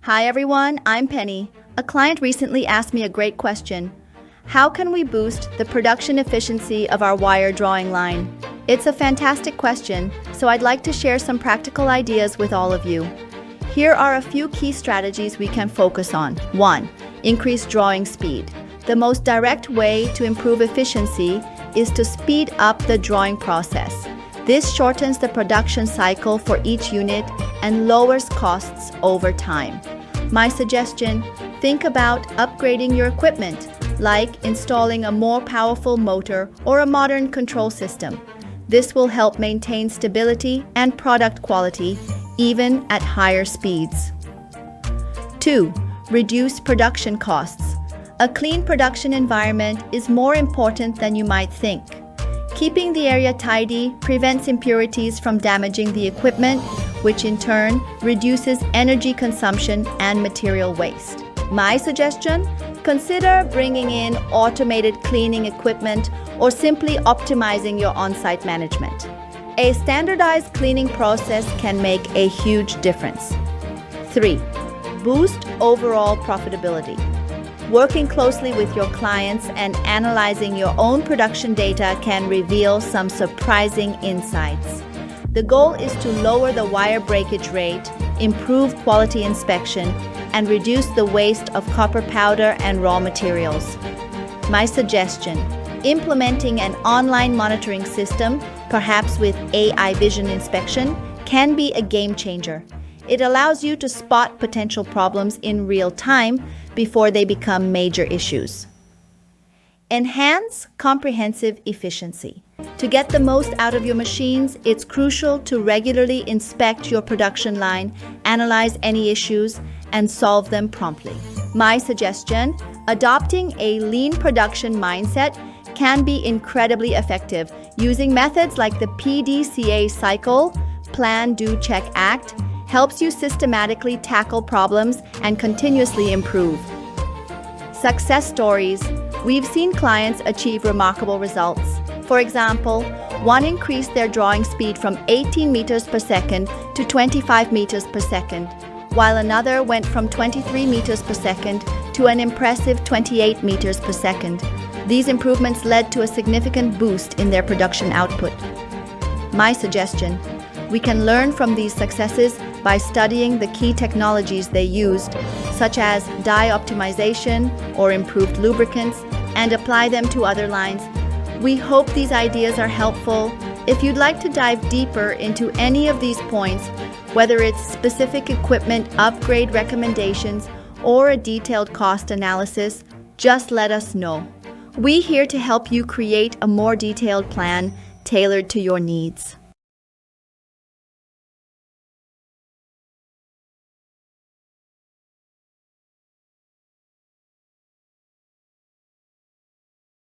Hi everyone, I'm Penny. A client recently asked me a great question. How can we boost the production efficiency of our wire drawing line? It's a fantastic question, so I'd like to share some practical ideas with all of you. Here are a few key strategies we can focus on. 1. Increase drawing speed. The most direct way to improve efficiency is to speed up the drawing process. This shortens the production cycle for each unit and lowers costs over time. My suggestion: think about upgrading your equipment, like installing a more powerful motor or a modern control system. This will help maintain stability and product quality even at higher speeds. 2. Reduce production costs. A clean production environment is more important than you might think. Keeping the area tidy prevents impurities from damaging the equipment, which in turn reduces energy consumption and material waste. My suggestion? Consider bringing in automated cleaning equipment or simply optimizing your on-site management. A standardized cleaning process can make a huge difference. 3. Boost overall profitability. Working closely with your clients and analyzing your own production data can reveal some surprising insights. The goal is to lower the wire breakage rate, improve quality inspection, and reduce the waste of copper powder and raw materials. My suggestion: implementing an online monitoring system, perhaps with AI vision inspection, can be a game changer. It allows you to spot potential problems in real time before they become major issues. Enhance comprehensive efficiency. To get the most out of your machines, it's crucial to regularly inspect your production line, analyze any issues, and solve them promptly. My suggestion: adopting a lean production mindset can be incredibly effective. Using methods like the PDCA cycle, Plan, Do, Check, Act, helps you systematically tackle problems and continuously improve. Success stories. We've seen clients achieve remarkable results. For example, one increased their drawing speed from 18 meters per second to 25 meters per second, while another went from 23 meters per second to an impressive 28 meters per second. These improvements led to a significant boost in their production output. My suggestion: we can learn from these successes by studying the key technologies they used, such as dye optimization or improved lubricants, and apply them to other lines. We hope these ideas are helpful. If you'd like to dive deeper into any of these points, whether it's specific equipment upgrade recommendations or a detailed cost analysis, just let us know. We're here to help you create a more detailed plan tailored to your needs.